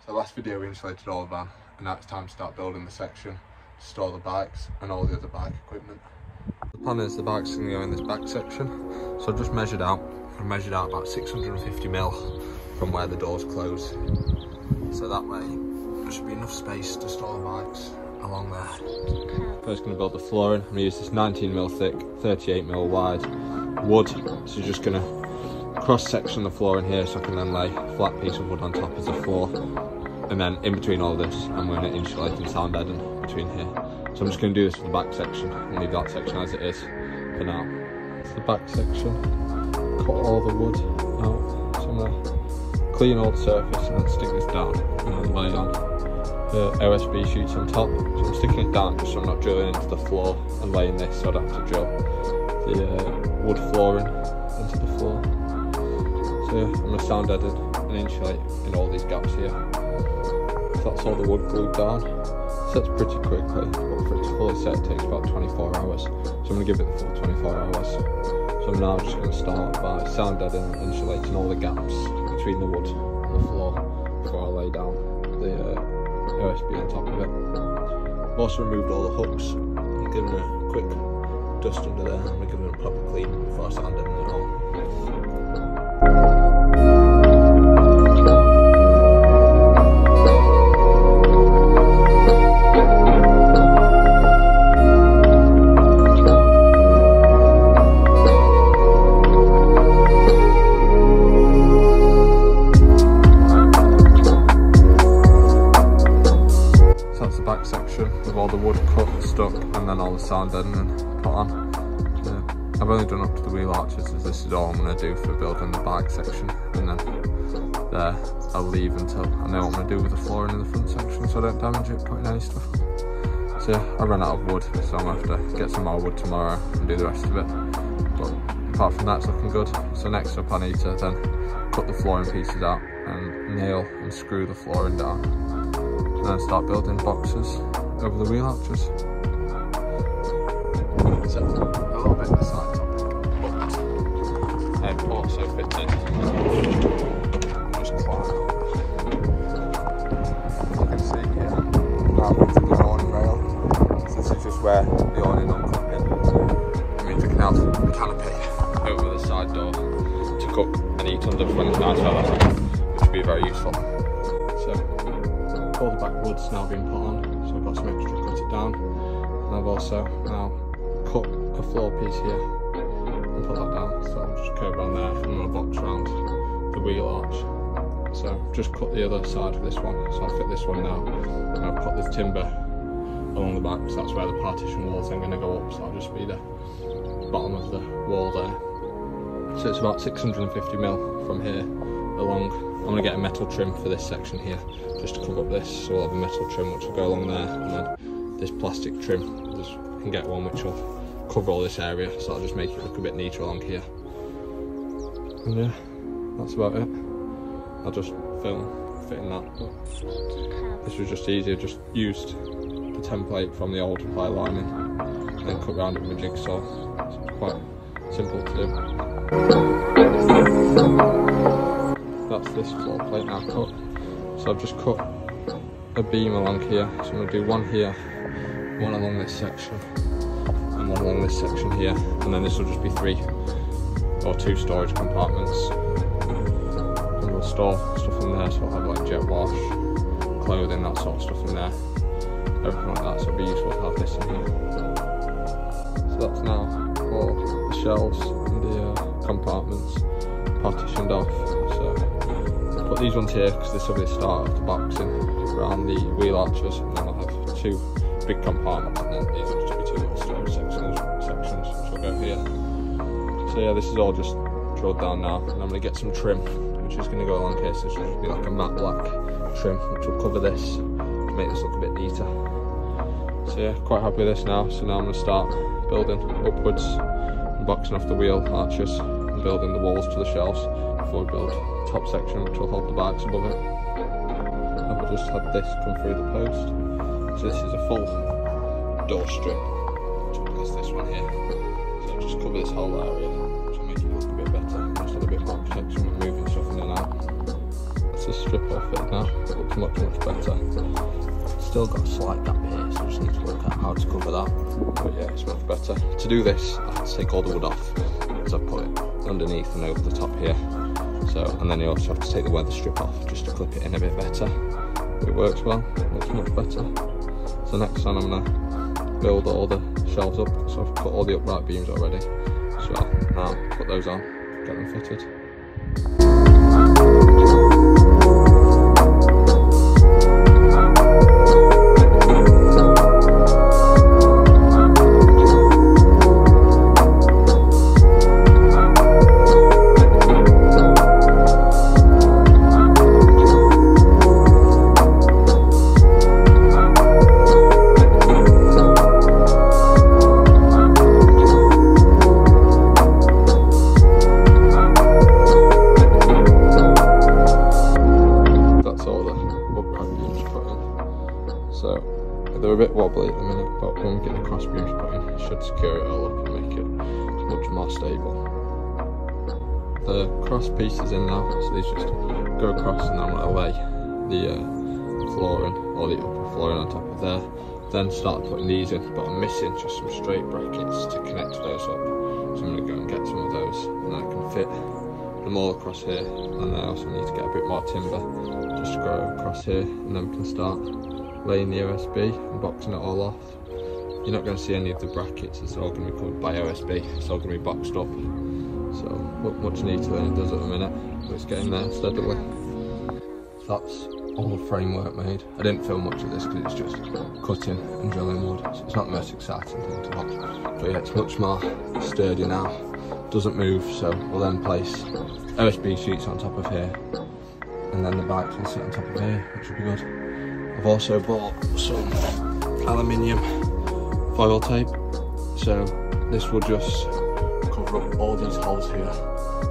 So last video we insulated all the van, and now it's time to start building the section to store the bikes and all the other bike equipment. The plan is the bikes are going to go in this back section, so I've just measured out. I measured out about 650 mil from where the doors close, so that way there should be enough space to store the bikes along there. First going to build the flooring. I'm going to use this 19 mil thick, 38 mil wide wood, so you're just going to cross section the floor in here so I can then lay a flat piece of wood on top as a floor, and then in between all this I'm going to insulate and sound deaden between here. So I'm just going to do this for the back section and leave that section as it is for now. It's the back section, cut all the wood out, so I'm going to clean all the surface and then stick this down and then lay on the OSB sheets on top. So I'm sticking it down just so I'm not drilling into the floor and laying this, so I don't have to drill the wood flooring into the floor. So yeah, I'm going to sound deaden and insulate in all these gaps here. So that's all the wood glued down. Sets pretty quickly, but for it to fully set it takes about 24 hours. So I'm going to give it the full 24 hours. So I'm now just going to start by sound deadening and insulating all the gaps between the wood and the floor before I lay down the OSB on top of it. I've also removed all the hooks and given a quick dust under there. I'm going to give them a proper clean before I sound deaden it all. With all the wood cut, stuck, and then all the sound deadening put on. I've only done up to the wheel arches, as this is all I'm going to do for building the bike section, and then there I'll leave until I know what I'm going to do with the flooring in the front section so I don't damage it putting any stuff on. So yeah, I ran out of wood, so I'm going to have to get some more wood tomorrow and do the rest of it. But apart from that, it's looking good. So next up I need to then cut the flooring pieces out and nail and screw the flooring down, and then start building boxes over the wheel arches. So a little bit of a side topic, but I've also fitted just climb up. You can see here now fitting the awning rail. So this is just where the awning will come in. It means I can have the canopy over the side door to cook and eat under when it's nice weather, which would be very useful. So all the back wood's now been put on, so I've got some extra to cut it down, and I've also now cut a floor piece here and put that down, so I'll just curve around there and I'll box around the wheel arch. So I've just cut the other side of this one, so I'll fit this one now, and I've cut this timber along the back, so that's where the partition walls are going to go up, so I'll just be the bottom of the wall there. So it's about 650 mil from here along. I'm going to get a metal trim for this section here, just to cover up this, so we'll have a metal trim which will go along there, and then this plastic trim, just can get one which will cover all this area, so I'll just make it look a bit neater along here. And yeah, that's about it. I'll just film fitting that, but this was just easier, just used the template from the old ply lining and then cut round it with a jigsaw, so it's quite simple to do. That's this floor plate now cut. So I've just cut a beam along here. So I'm going to do one here, one along this section, and one along this section here. And then this will just be 3 or 2 storage compartments. And we'll store stuff in there, so I'll have like jet wash, clothing, that sort of stuff in there. Everything like that, so it'll be useful to have this in here. So that's now all the shelves and the compartments partitioned off. So put these ones here because this will be the start of the boxing around the wheel arches, and then I'll have 2 big compartments, and then these will just be 2 little storage sections which will go here. So yeah, this is all just drilled down now, and I'm going to get some trim which is going to go along here, so it should just be like a matte black trim which will cover this to make this look a bit neater. So yeah, quite happy with this now. So now I'm going to start building upwards and boxing off the wheel arches and building the walls to the shelves before we build the top section which will hold the bikes above it. I've just had this come through the post. So this is a full door strip, which will this one here. So I'll just cover this whole area, which will make it look a bit better. Just have a bit more protection when moving stuff in and out. So the strip off it now. It looks much better. Still got a slight gap here, so I just need to work out how to cover that. But yeah, it's much better. To do this, I have to take all the wood off, because I've put it underneath and over the top here. So, and then you also have to take the weather strip off just to clip it in a bit better. But it works well, it looks much better. So next time I'm gonna build all the shelves up. So I've cut all the upright beams already. So now put those on, get them fitted. They're a bit wobbly at the minute, but when we get the cross beams put in, it should secure it all up and make it much more stable. The cross piece is in now, so these just go across, and then I'm going to lay the flooring, or the upper flooring on top of there. Then start putting these in, but I'm missing just some straight brackets to connect those up. So I'm going to go and get some of those, and then I can fit them all across here. And I also need to get a bit more timber just to go across here, and then we can start laying the OSB and boxing it all off. You're not going to see any of the brackets, it's all going to be covered by OSB, it's all going to be boxed up. So much neater than it does at the minute, but it's getting there steadily. That's all the framework made. I didn't film much of this because it's just cutting and drilling wood, so it's not the most exciting thing to watch. But yeah, it's much more sturdy now, doesn't move, so we'll then place OSB sheets on top of here, and then the bikes will sit on top of here, which will be good. I've also bought some aluminium foil tape, so this will just cover up all these holes here,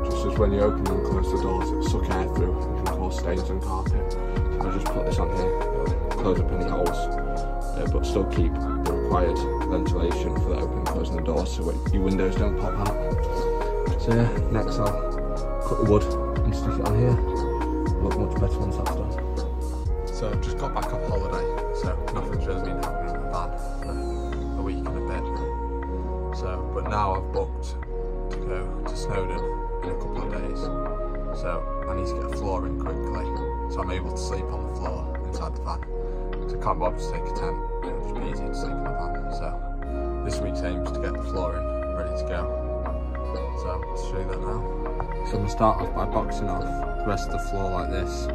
just as when you open and close the doors it'll suck air through and can cause stains on carpet. So I'll just put this on here, it'll close up any holes, but still keep the required ventilation for the opening and closing the doors so your windows don't pop out. So yeah, next I'll cut the wood and stick it on here. It'll look much better once that's done. So I've just got back off holiday, so nothing's really been happening in the van for a week and a bit. So, but now I've booked to go to Snowdon in a couple of days. So I need to get a floor in quickly, so I'm able to sleep on the floor inside the van. So I can't bother to take a tent, it'll just be easy to sleep in the van. So this week's aim is to get the floor in, ready to go. So I'll show you that now. So I'm going to start off by boxing off the rest of the floor like this,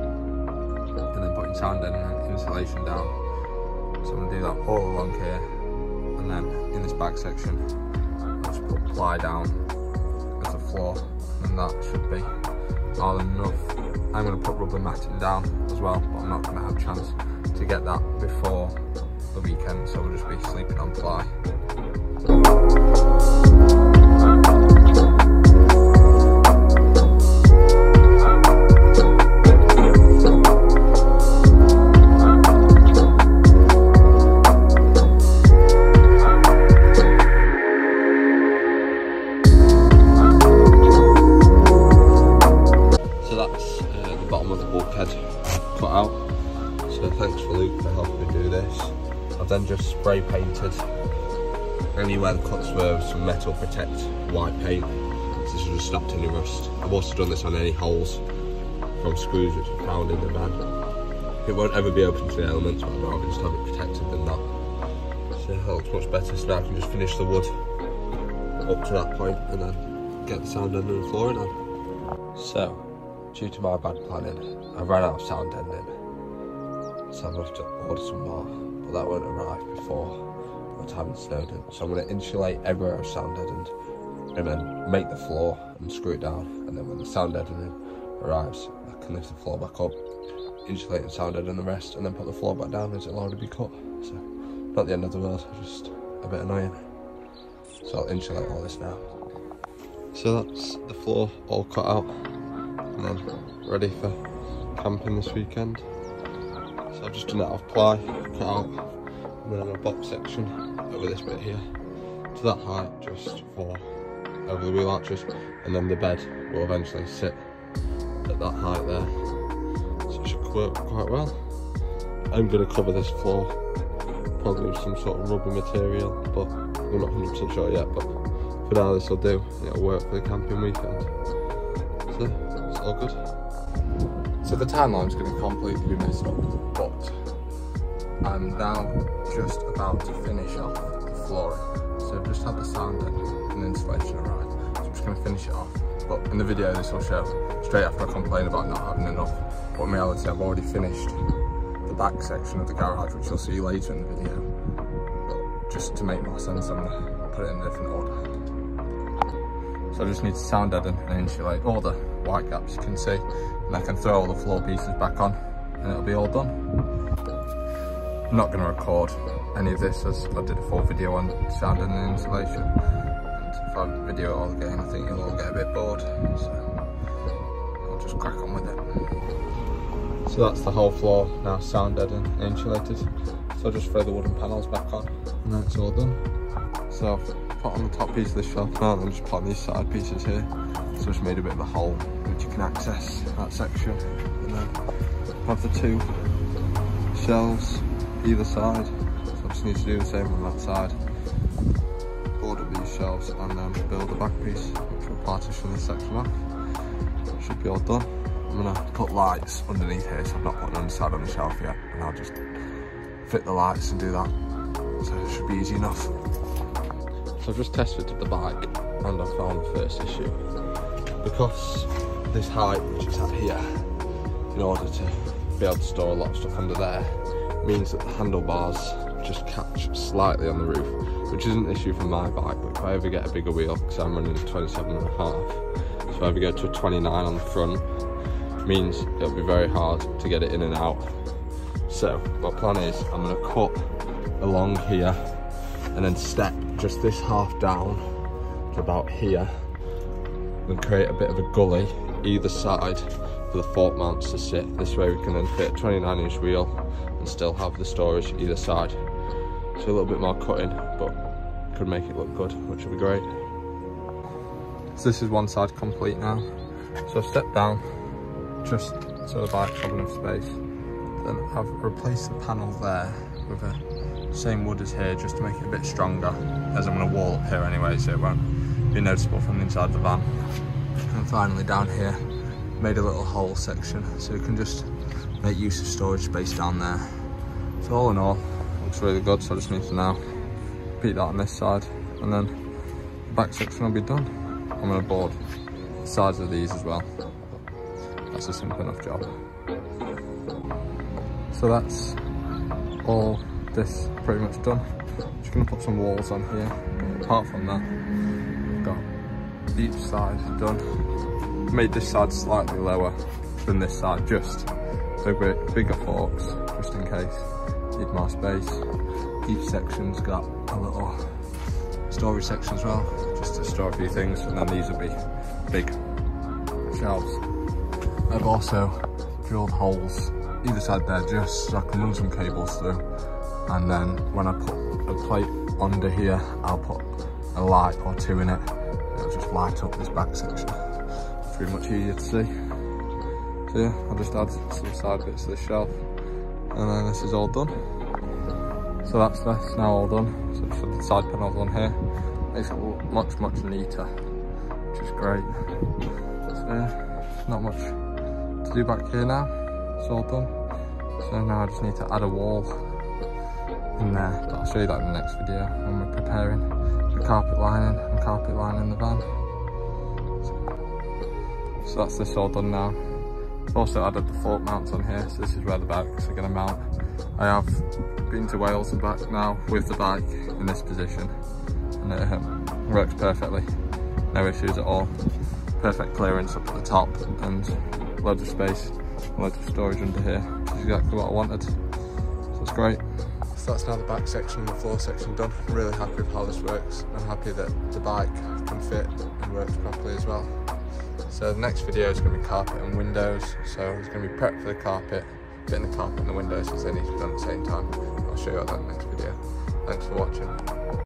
and then putting sound in and insulation down. So I'm going to do that all along here, and then in this back section I'll just put ply down as a floor, and that should be more than enough. I'm going to put rubber matting down as well, but I'm not going to have a chance to get that before the weekend, so we'll just be sleeping on ply. Then just spray painted anywhere the cuts were with some metal protect white paint, so this will just stop any rust. I've also done this on any holes from screws which I found in the van. It won't ever be open to the elements, but I'd rather just have it protected than that. So that looks much better, so now I can just finish the wood up to that point and then get the sound end and the flooring on. So, due to my bad planning, I ran out of sound ending, so I'm going to have to order some more. That won't arrive before my time in Snowdon. So I'm going to insulate everywhere I've sound deadened, and then make the floor and screw it down, and then when the sound deadening arrives I can lift the floor back up, insulate and sound deaden the rest, and then put the floor back down as it'll already be cut. So not the end of the world, just a bit annoying. So I'll insulate all this now. So that's the floor all cut out and then ready for camping this weekend. So I've just done that off ply, cut out, and then a box section over this bit here to that height, just for over the wheel arches, and then the bed will eventually sit at that height there. So to work quite well. I'm going to cover this floor, probably with some sort of rubber material, but we're not 100% sure yet. But for now, this will do. It'll work for the camping weekend. So it's all good. So the timeline's going to completely be messed up, but I'm now just about to finish off the flooring. So I've just had the sander and insulation arrive. So I'm just going to finish it off. But in the video, this will show straight after I complain about not having enough. But in reality, I've already finished the back section of the garage, which you'll see later in the video. But just to make more sense, I'm going to put it in a different order. So I just need to sound deaden and insulate all the white gaps you can see, and I can throw all the floor pieces back on and it'll be all done. I'm not going to record any of this as I did a full video on sound and insulation, and if I video it all again I think you'll all get a bit bored, so I'll just crack on with it. So that's the whole floor now sound deadened and insulated, so I'll just throw the wooden panels back on and then it's all done. So I've put on the top piece of the shelf now and just put on these side pieces here, so it's made a bit of a hole which you can access that section, and then have the two shelves either side. So I just need to do the same on that side, board up these shelves and then build the back piece which will partition this section off. Should be all done. I'm gonna put lights underneath here, so I'm not putting them side on the shelf yet, and I'll just fit the lights and do that, so it should be easy enough. So I've just tested the bike and I found the first issue. Because this height which it's at here, in order to be able to store a lot of stuff under there, means that the handlebars just catch slightly on the roof, which isn't an issue for my bike, but if I ever get a bigger wheel, because I'm running a 27.5, so if I ever go to a 29 on the front, means it'll be very hard to get it in and out. So my plan is I'm going to cut along here and then step just this half down to about here and create a bit of a gully either side for the fork mounts to sit. This way we can then fit a 29-inch wheel and still have the storage either side. So a little bit more cutting, but could make it look good, which will be great. So this is one side complete now. So I've stepped down just so the bike's got enough space. Then I've replaced the panel there with the same wood as here, just to make it a bit stronger, as I'm going to wall up here anyway, so it won't be noticeable from the inside of the van. And finally down here, made a little hole section, so you can just make use of storage space down there. So all in all, looks really good, so I just need to now repeat that on this side, and then the back section will be done. I'm going to board the sides of these as well. That's a simple enough job. So that's all this pretty much done. Just going to put some walls on here. Apart from that, we've got each side done. Made this side slightly lower than this side, just so we're bigger forks, just in case need more space. Each section's got a little storage section as well, just to store a few things, and then these will be big shelves. I've also drilled holes either side there, just so I can run some cables through, and then when I put a plate under here, I'll put a light or two in it. It'll just light up this back section. It's pretty much easier to see. So yeah, I'll just add some side bits to the shelf, and then this is all done. So that's now all done. So just put the side panels on here. Makes it look much neater, which is great. So yeah, not much to do back here now. It's all done. So now I just need to add a wall in there, but I'll show you that in the next video when we're preparing the carpet lining and carpet lining the van. So that's this all done now. I've also added the fork mounts on here, so this is where the bikes are going to mount. I have been to Wales and back now with the bike in this position, and it works perfectly, no issues at all. Perfect clearance up at the top and loads of space, loads of storage under here, which is exactly what I wanted, so it's great. So that's now the back section and the floor section done. I'm really happy with how this works. I'm happy that the bike can fit and works properly as well. So the next video is going to be carpet and windows. So it's going to be prep for the carpet, getting the carpet and the windows because they need to be done at the same time. I'll show you that in the next video. Thanks for watching.